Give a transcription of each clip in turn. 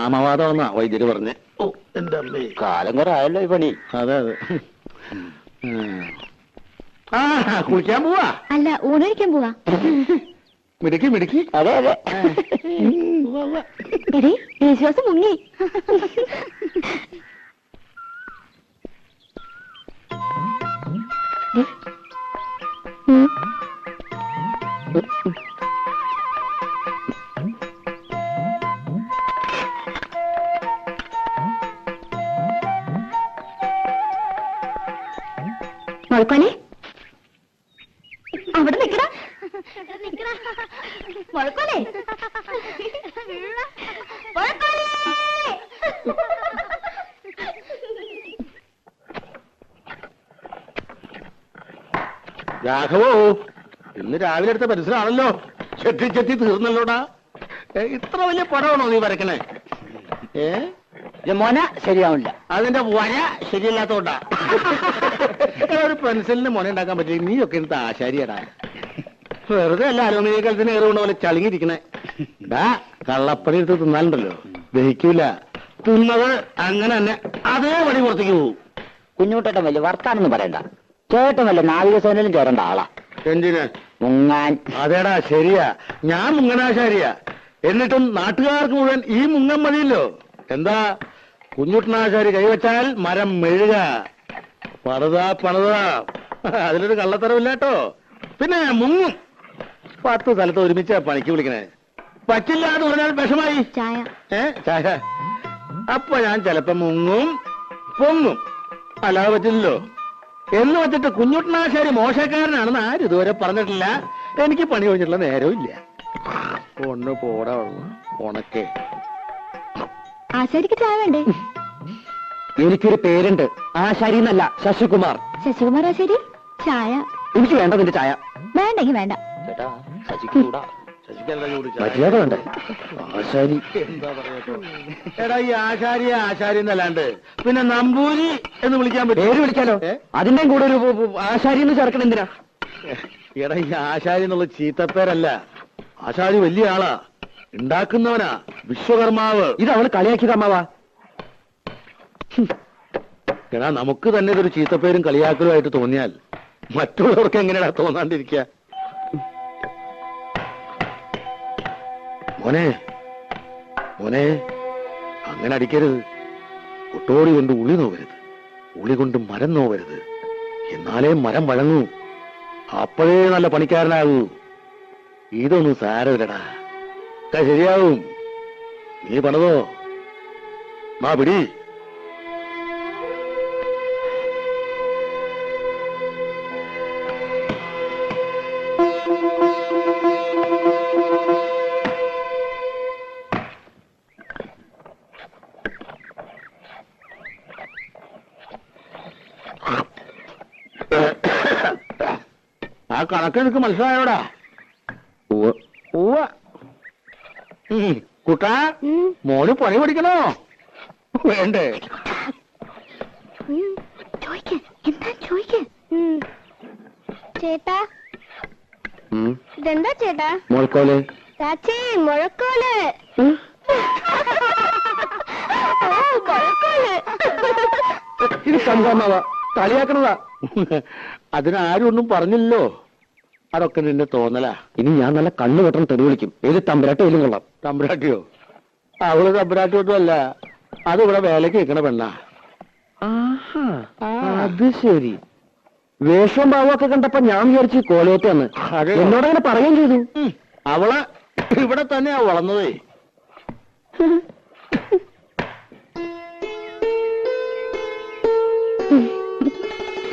ആമവാദമെന്നാ വൈദ്യര് പറഞ്ഞ്. ഓ എന്റെ അമ്മേ, കാലം കുറെ ആയല്ലോ ഈ പണി. അതെ അതെ. ആ കുളിക്കാൻ പോവാ? അല്ല, ഊണഴിക്കാൻ പോവാ. മിടുക്കി മിടുക്കി. അതെ അതെ. എടീ, വിശ്വാസം മുങ്ങി. മുഴക്കോലെ, അവിടെ നിക്കടാ. മുഴക്കോലെ, രാഘവോ, ഇന്ന് രാവിലെ എടുത്ത പരിസരമാണല്ലോ. ചെത്തി ചെത്തി തീർന്നല്ലോടാ. ഇത്ര വലിയ പടമാണോ നീ വരക്കണേ? മോന ശരിയാവില്ല. അതിന്റെ വര ശരിയല്ലാത്തോണ്ടാ. ഒരു പെൻസിലിന് മുന ഉണ്ടാക്കാൻ പറ്റില്ല. നീയൊക്കെ എടുത്ത ആശാരിയടാ. വെറുതെ അല്ല അലുമിനിയ കലത്തിന് ഏറുകൊണ്ട് പോലെ ചളിങ്ങിരിക്കണേ. കള്ളപ്പടി എടുത്ത് തിന്നാലുണ്ടല്ലോ, ദഹിക്കൂല. തിന്നത് അങ്ങനെ തന്നെ അതേ പടി പുറത്തേക്ക് പോവും. കുഞ്ഞുട്ടേട്ടൻ വലിയ വർത്താനൊന്നും പറയണ്ട. ചേട്ടൻ വല്ല നാവികസേനയിലും ചേരേണ്ട ആളാ. എന്തിന്? മുങ്ങാൻ. അതേടാ, ശരിയാ. ഞാൻ മുങ്ങനാശാരിയാ. എന്നിട്ടും നാട്ടുകാർക്ക് മുഴുവൻ ഈ മുങ്ങൻ മതിയല്ലോ. എന്താ, കുഞ്ഞുട്ടനാശാരി കൈവച്ചാൽ മരം മെഴുക. പണിതാ. അതിലൊരു കള്ളത്തരമില്ലാട്ടോ. പിന്നെ മുങ്ങും. 10 സ്ഥലത്ത് ഒരുമിച്ച് പണിക്ക് വിളിക്കണേ. പറ്റില്ല എന്ന് പറഞ്ഞാൽ വിഷമായി. ചായ. അപ്പൊ ഞാൻ ചിലപ്പോ മുങ്ങും പൊങ്ങും. അല്ലാതെ പറ്റില്ലല്ലോ. എന്ന് വെച്ചിട്ട് കുഞ്ഞുട്ടനാശാരി മോശക്കാരനാണെന്ന് ആരും ഇതുവരെ പറഞ്ഞിട്ടില്ല. എനിക്ക് പണി കഴിഞ്ഞിട്ടുള്ള നേരവും ഇല്ല. ഒന്ന് പോടാ ഉണക്കേ. ആശാരിക്ക് ചായ വേണ്ടേ? എനിക്കൊരു പേരുണ്ട്. ആശാരി എന്നല്ല, ശശികുമാർ. ശശികുമാർ ആശാരി? ചായ എനിക്ക് വേണ്ട നിന്റെ ചായ. വേണ്ടെങ്കി വേണ്ട. ചേട്ടാ, ശശിക്കൂടാ. മര്യാദ വേണ്ട. ആശാരി എന്താ പറയട്ടോ. എടാ, ഈ ആശാരി എന്നല്ലാണ്ട് പിന്നെ നമ്പൂരി എന്ന് വിളിക്കാൻ പറ്റും? പേര് വിളിക്കാലോ. അതിന്റെയും കൂടെ ഒരു ആശാരി എന്ന് ചേർക്കണം. എന്തിനാ? എടാ, ഈ ആശാരി എന്നുള്ള ചീത്തപ്പേരല്ല. ആശാരി വലിയ ആളാ, ഉണ്ടാക്കുന്നവനാ, വിശ്വകർമാവ്. ഇത് അവള് കളിയാക്കിയത് അമ്മാവാ. എടാ, നമുക്ക് തന്നെ ഇതൊരു ചീത്തപ്പേരും കളിയാക്കലുമായിട്ട് തോന്നിയാൽ മറ്റുള്ളവർക്ക് എങ്ങനെയാ തോന്നാണ്ടിരിക്കുക? മോനെ, അങ്ങനെ അടിക്കരുത്. ഒട്ടോടി കൊണ്ട് ഉളി നോവരുത്, ഉളി കൊണ്ട് മരം നോവരുത്. എന്നാലേ മരം വഴങ്ങൂ. അപ്പോഴേ നല്ല പണിക്കാരനാകൂ. ഇതൊന്നും സാരമില്ലടാ, ശരിയാവും. നീ പണിതോ. മാ പിടി. ആ കണക്ക് നിനക്ക് മനസ്സിലായോടാ? കുട്ടാ, മോന് പണി പഠിക്കണോ വേണ്ടേ? ചേട്ടാ, ഇതെന്താ ചേട്ടാ? മുഴക്കോല്. ചാച്ചി, മുഴക്കോല്. ഇത് സംഭവമാവാ, കളിയാക്കണതാ. അതിനാരും ഒന്നും പറഞ്ഞില്ലല്ലോ. അതൊക്കെ നിന്നെ തോന്നലാ. ഇനി ഞാൻ നല്ല കണ്ണു കെട്ടണം തെറി വിളിക്കും. ഏത് തമ്പുരാട്ടോ എല്ലാം കൊള്ളാം. തമ്പുരാട്ടിയോ? അവള് തമ്പുരാട്ടിയൊന്നും അല്ല, അത് ഇവിടെ വേലക്ക് വെക്കണ പെണ്ണാ. അത് ശരി. വേഷവും ഭാവമൊക്കെ കണ്ടപ്പോ ഞാൻ വിചാരിച്ചു കോലയറ്റാന്ന്. എന്നോടങ്ങനെ പറയുകയും ചെയ്തു. അവള് ഇവിടെ തന്നെയാ വളർന്നതേ.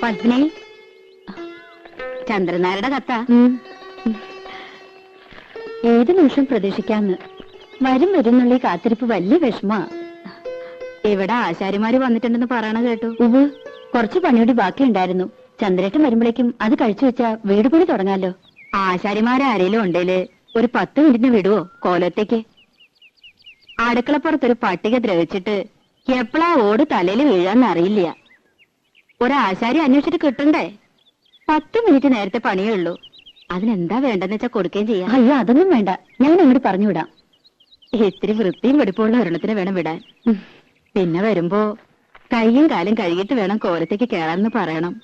പത്മിനി, ചന്ദ്രനാരുടെ കത്ത. ഏത് നിമിഷം പ്രതീക്ഷിക്കാന്ന്. വരുന്നുള്ള കാത്തിരിപ്പ് വലിയ വിഷമാ. ഇവിടെ ആശാരിമാര് വന്നിട്ടുണ്ടെന്ന് പറയണ കേട്ടു. കുറച്ച് പണിയോടി ബാക്കിയുണ്ടായിരുന്നു. ചന്ദ്രേട്ടൻ വരുമ്പോഴേക്കും അത് കഴിച്ചു വെച്ചാ വീട് പണി തുടങ്ങാലോ. ആശാരിമാരാരേലും ഉണ്ടേല് ഒരു 10 മിനിറ്റിന് വിടുവോ കോലത്തേക്ക്? അടുക്കളപ്പുറത്തൊരു പട്ടിക ദ്രവിച്ചിട്ട് എപ്പോഴാ ഓട് തലയിൽ വീഴാന്ന് അറിയില്ല. ഒരാശാരി അന്വേഷിച്ചിട്ട് കിട്ടണ്ടേ? 10 മിനിറ്റ് നേരത്തെ പണിയേ ഉള്ളൂ. അതിനെന്താ വേണ്ടെന്ന് വെച്ചാ കൊടുക്കുകയും ചെയ്യാം. അയ്യോ, അതൊന്നും വേണ്ട, ഞാൻ അങ്ങോട്ട് പറഞ്ഞുവിടാം. ഇത്തിരി വൃത്തിയും വെടിപ്പുള്ള ഒരെണ്ണത്തിന് വേണം വിടാൻ. പിന്നെ വരുമ്പോ കൈയും കാലും കഴുകിയിട്ട് വേണം കോലത്തേക്ക് കേറാന്ന് പറയണം.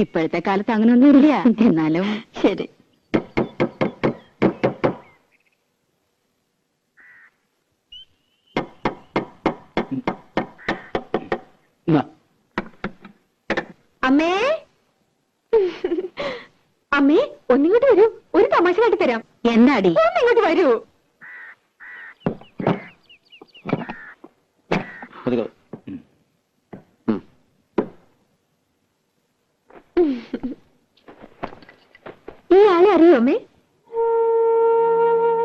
ഇപ്പോഴത്തെ കാലത്ത് അങ്ങനൊന്നും ഇല്ല. എന്നാലും ശരി. അമ്മേ, അമ്മേ ഒന്നിങ്ങോട്ട് വരൂ, ഒരു തമാശ കാട്ടി തരാം. എന്താടി? ഒന്നിങ്ങോട്ട് വരൂ. ഈ ആളെ അറിയോ അമ്മേ?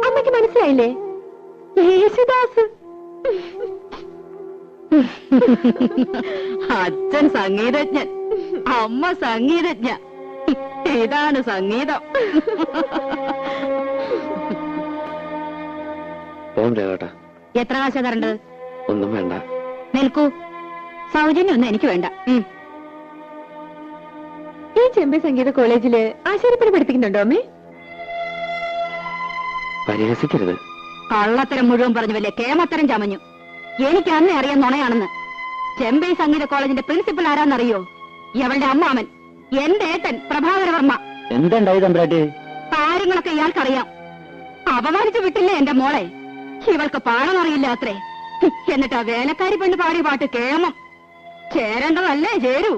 അമ്മയ്ക്ക് മനസ്സിലായില്ലേ? യേശുദാസ്. അച്ഛൻ സംഗീതജ്ഞൻ, അമ്മ സംഗീതജ്ഞ. ഇതാണ് സംഗീതം. എത്ര കാശ തരേണ്ടത്? ഒന്നും വേണ്ട. നിൽക്കൂ. സൗജന്യം ഒന്നും എനിക്ക് വേണ്ട. ഈ ചെമ്പൈ സംഗീത കോളേജില് ആശാരിപ്പണി പഠിപ്പിക്കുന്നുണ്ടോ അമ്മേ? പരിഹസിക്കരുത്. കള്ളത്തരം മുഴുവൻ പറഞ്ഞു വല്ലേ കേമത്തരം ചമഞ്ഞു. എനിക്ക് അന്നേ അറിയാൻ നുണയാണെന്ന്. ചെമ്പൈ സംഗീത കോളേജിന്റെ പ്രിൻസിപ്പൽ ആരാന്നറിയോ? ഇവളുടെ അമ്മാമൻ, എന്റെ ഏട്ടൻ പ്രഭാകരവർമ്മ. എന്തുണ്ടായി തമ്പ്രാട്ടി? കാര്യങ്ങളൊക്കെ ഇയാൾക്കറിയാം. അപമാനിച്ചു വിട്ടില്ലേ എന്റെ മോളെ? ഇവൾക്ക് പാടാനറിയില്ല അത്രേ. എന്നിട്ട് ആ വേലക്കാരി പെണ്ണ് പാടിയ പാട്ട് കേമം. ചേരേണ്ടതല്ലേ ചേരൂ.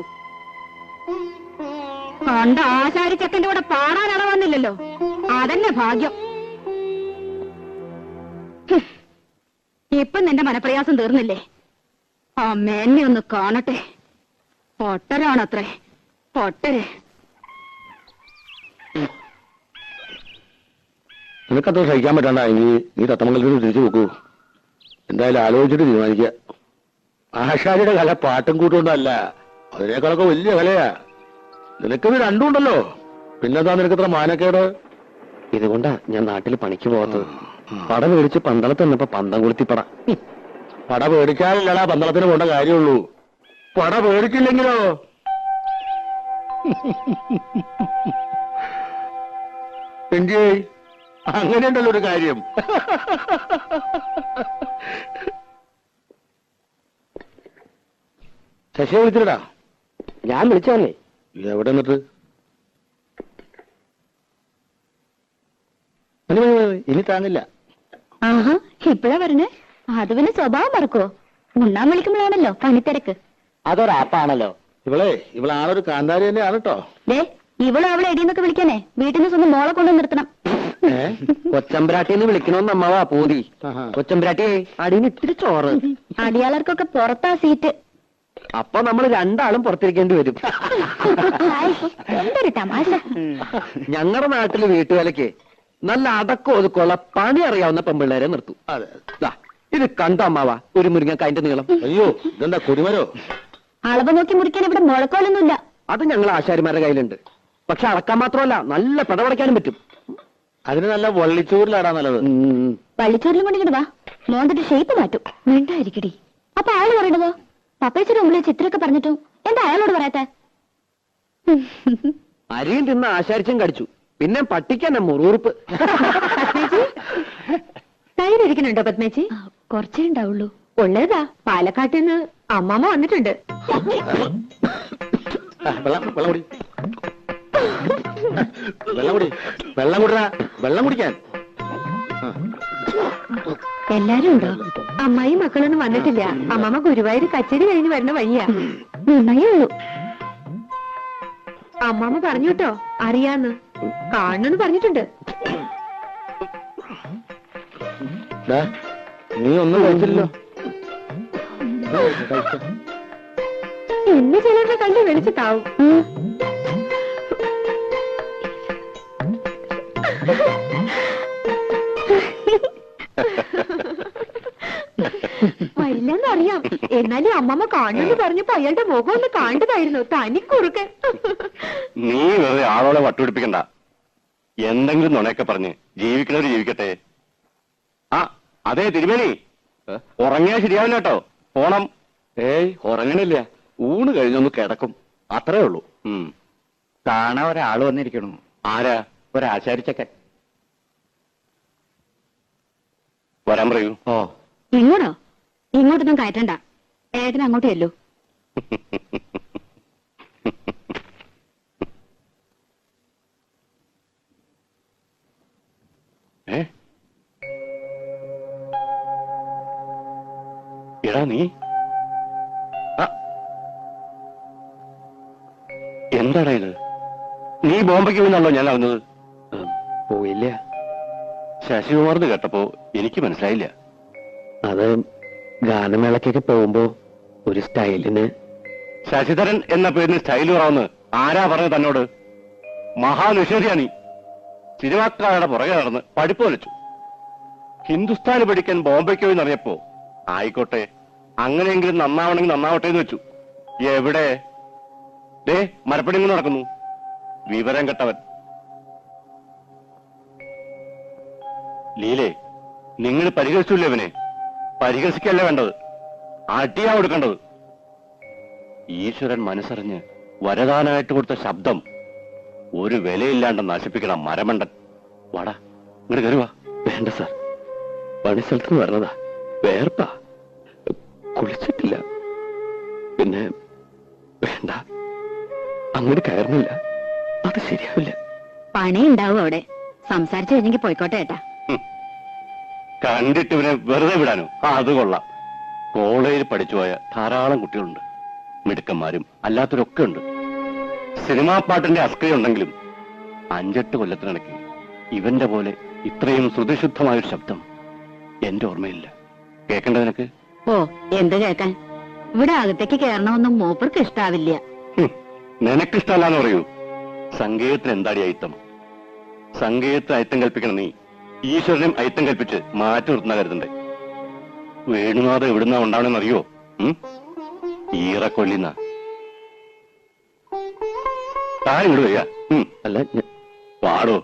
പണ്ട് ആശാരി ചെക്കന്റെ കൂടെ പാടാൻ വന്നില്ലല്ലോ, അതന്നെ ഭാഗ്യം. ഇപ്പൊ നിന്റെ മനപ്രയാസം തീർന്നില്ലേ? അമ്മേന്നെ ഒന്ന് കാണട്ടെ. പൊട്ടരാണത്രേ, പൊട്ടര്. നിനക്കത്ര സഹിക്കാൻ പറ്റണ്ടെങ്കിൽ നീ തത്തമംഗലത്തിന് തിരിച്ചു നോക്കൂ. എന്തായാലും ആലോചിച്ചിട്ട് തീരുമാനിക്കുക. ആശാരിയുടെ കല പാട്ടും കൂട്ടുകൊണ്ടല്ല, അതിനേക്കാളൊക്കെ വലിയ കലയാ. നിനക്കിത് രണ്ടും ഉണ്ടല്ലോ, പിന്നെന്താ നിനക്കത്ര മാനക്കേട്? ഇതുകൊണ്ടാ ഞാൻ നാട്ടിൽ പണിക്ക് പോകാത്തത്. പട മേടിച്ച് പന്തളത്ത് നിന്നപ്പോ പന്തം കൊളുത്തിപ്പട. പട പേടിക്കാനില്ലടാ പന്തളത്തിന് പോണ്ട കാര്യമുള്ളൂ. പട പേടിച്ചില്ലെങ്കിലോ? എന്റെ അങ്ങനെയുണ്ടല്ലോ ഒരു കാര്യം. ശശിയെ വിളിച്ചിട്ടാ? ഞാൻ വിളിച്ചതല്ലേ. എവിടെ നിന്നിട്ട്? ഇനി താങ്ങില്ല. ആഹാ, ഇപ്പഴാ പറഞ്ഞേ? അത് പിന്നെ സ്വഭാവം മറക്കോ? ഉണ്ണാൻ വിളിക്കുമ്പോഴാണല്ലോ പണിത്തിരക്ക്. അതൊരാപ്പാണല്ലോ. ഇവളാണൊരു കാന്താരി തന്നെയാണ് കേട്ടോ. ദേ, ഇവളും അവളെ എടിയെന്നൊക്കെ വിളിക്കാനേ വീട്ടിൽ നിന്ന് സ്വന്തം മോളെ കൊണ്ട് നിർത്തണം. കൊച്ചമ്പ്രാട്ടിന്ന് വിളിക്കണമെന്ന് അമ്മവാ പൂതി. കൊച്ചമ്പ്രാട്ടിയെ അടിയിൽ ഇത്തിരി ചോറ്. അടിയാളർക്കൊക്കെ പുറത്താ സീറ്റ്. അപ്പൊ നമ്മൾ രണ്ടാളും പുറത്തിരിക്കേണ്ടി വരും. എന്തൊരു തമാശ. ഞങ്ങളുടെ നാട്ടില് വീട്ടുവേലയ്ക്ക് നല്ല അടക്കം ഒതുക്കമുള്ള പണി അറിയാവുന്ന പെമ്പിള്ളേരെ നിർത്തും. ഇത് കണ്ട അമ്മാവാ ഒരു മുരിങ്ങക്കായന്റെ നീളം. അയ്യോ, ഇതെന്താ കുരുമരോ? അളവ് നോക്കി മുറിക്കാൻ ഇവിടെ മുഴക്കോലൊന്നുമില്ല. അത് ഞങ്ങൾ ആശാരിമാരുടെ കയ്യിലുണ്ട്. പക്ഷെ അളക്കാൻ മാത്രമല്ല, നല്ല പടപടയ്ക്കാനും പറ്റും. അതിന് നല്ല വള്ളിച്ചോറിലാടാ നല്ലത്. വള്ളിച്ചോറിലും കൊണ്ടിട്ട് വാ, മോന്തിട്ട് ഷേപ്പ് മാറ്റും. മിണ്ടായിരിക്കടി. അപ്പൊ അയാൾ പറയണതോ? പപ്പേച്ചിയുടെ മുമ്പിൽ ചിത്രമൊക്കെ പറഞ്ഞിട്ടും എന്താ അയാളോട് പറയാത്ത? അരിയും തിന്ന് ആശാരിച്ചും കടിച്ചു. പിന്നെ പട്ടിക്കന്നെ മുറുറുപ്പ്. തൈരിക്കുന്നുണ്ടോ പത്മേച്ചി? കുറച്ചേ ഉണ്ടാവുള്ളൂ. ഉള്ളതാ, പാലക്കാട്ടിൽ നിന്ന് അമ്മാമ്മ വന്നിട്ടുണ്ട്. വെള്ളം കുടിക്കാൻ എല്ലാരും ഉണ്ടോ? അമ്മായി മക്കളൊന്നും വന്നിട്ടില്ല. അമ്മാമ്മ ഗുരുവായൂർ കച്ചേരി കഴിഞ്ഞ് വരുന്ന വഴിയാ. നന്നായേ ഉള്ളൂ. അമ്മാമ്മ പറഞ്ഞു കേട്ടോ, അറിയാന്ന് കാണണെന്ന് പറഞ്ഞിട്ടുണ്ട്. നീ ഒന്നും കഴിച്ചില്ലല്ലോ. എന്നെ ചിലരുടെ കണ്ട് വിളിച്ചിട്ടാവും. വരില്ലെന്നറിയാം. എന്നാലും അമ്മമ്മ കാണുമെന്ന് പറഞ്ഞപ്പോ അയാളുടെ മുഖം ഒന്ന് കാണേണ്ടതായിരുന്നു. തനിക്കുറുക്കൻ. നീ വെറുതെ ആളോടെ വട്ടുപിടിപ്പിക്കണ്ട. എന്തെങ്കിലും നുണയൊക്കെ പറഞ്ഞ് ജീവിക്കണവര് ജീവിക്കട്ടെ. ആ അതെ തിരുമേനി, ഉറങ്ങിയാൽ ശരിയാവില്ല കേട്ടോ. പോണം. ഏയ് ഉറങ്ങണില്ല, ഊണ് കഴിഞ്ഞൊന്ന് കിടക്കും, അത്രേ ഉള്ളൂ. കാണാൻ ഒരാള് വന്നിരിക്കണു. ആരാ? ഒരാശാരിച്ചക്കൻ. വരാൻ പറയൂ. ഓ ഇങ്ങോട്ടോ? ഇങ്ങോട്ടൊന്നും കയറ്റണ്ട, ഏട്ടൻ അങ്ങോട്ട് ചെല്ലൂ. ഏ എടാ നീ ആ, എന്താടാ ഇത്? നീ ബോംബെക്ക് പോയിന്നാണല്ലോ ഞാൻ അറിഞ്ഞത്. പോയില്ല. ശശികുമാർന്ന് കേട്ടപ്പോ എനിക്ക് മനസ്സിലായില്ല. അത് ഗാനമേളക്കൊക്കെ പോകുമ്പോ ഒരു സ്റ്റൈലിന്. ശശിധരൻ എന്ന പേരിന് സ്റ്റൈൽ കുറവെന്ന് ആരാ പറഞ്ഞത് തന്നോട്? മഹാനിഷേധിയാ നീ. സിനിമാക്കാരുടെ പുറകെ നടന്ന് പഠിപ്പ് വലിച്ചു. ഹിന്ദുസ്ഥാന് പഠിക്കാൻ ബോംബെക്ക് പോയി എന്നറിയപ്പോ ആയിക്കോട്ടെ, അങ്ങനെയെങ്കിലും നന്നാവണമെങ്കിൽ നന്നാവട്ടെ എന്ന് വെച്ചു. എവിടെ? ദേ മരപ്പണി കൊണ്ട് നടക്കുന്നു, വിവരം കെട്ടവൻ. ലീലേ, നിങ്ങൾ പരിഹസിച്ചില്ലേ അവനെ? പരിഹസിക്കല്ല വേണ്ടത്, അടിയാ കൊടുക്കേണ്ടത്. ഈശ്വരൻ മനസ്സറിഞ്ഞ് വരദാനായിട്ട് കൊടുത്ത ശബ്ദം ഒരു വിലയില്ലാണ്ട് നശിപ്പിക്കണം മരമണ്ടൻ. വാടാ, ഇങ്ങോട്ട് കയറുവാ. വേണ്ട സാർ, പണിസ്ഥലത്ത് നിന്ന് പറഞ്ഞതാ, വേർപ്പാ, കുളിച്ചിട്ടില്ല. പിന്നെ വേണ്ട, അങ്ങോട്ട് കയറുന്നില്ല, അത് ശരിയാവില്ല. പണി ഉണ്ടാവും അവിടെ. സംസാരിച്ചു കഴിഞ്ഞെങ്കിൽ പോയിക്കോട്ടെ ഏട്ടാ. കണ്ടിട്ട് ഇവനെ വെറുതെ വിടാനോ? അത് കൊള്ളാം. കോളേജിൽ പഠിച്ചുപോയ ധാരാളം കുട്ടികളുണ്ട്, മിടുക്കന്മാരും അല്ലാത്തവരൊക്കെ ഉണ്ട്. സിനിമാ പാട്ടിന്റെ അസ്കയുണ്ടെങ്കിലും 5-8 കൊല്ലത്തിനിടയ്ക്ക് ഇവന്റെ പോലെ ഇത്രയും ശ്രുതിശുദ്ധമായൊരു ശബ്ദം എന്റെ ഓർമ്മയില്ല. കേൾക്കേണ്ട നിനക്ക്? ഓ, എന്ത് കേൾക്കാൻ? ഇവിടെ അകത്തേക്ക് കയറണമെന്നും മൂപ്പർക്ക് ഇഷ്ടാവില്ല. നിനക്കിഷ്ടമല്ലാന്ന് പറയൂ. സംഗീതത്തിന് എന്താടി അയിത്തം? സംഗീതത്തിന് അയിത്തം കൽപ്പിക്കണം നീ. ഈശ്വരനും അയിത്തം കൽപ്പിച്ച് മാറ്റി നിർത്തുന്ന കരുതണ്ടേ? വേണുനാഥ് എവിടുന്നാ ഉണ്ടാവണമെന്നറിയോ? ഈറക്കൊല്ലിന്ന താൻ ഇങ്ങോട്ട് വരിക. അല്ല, പാടോ.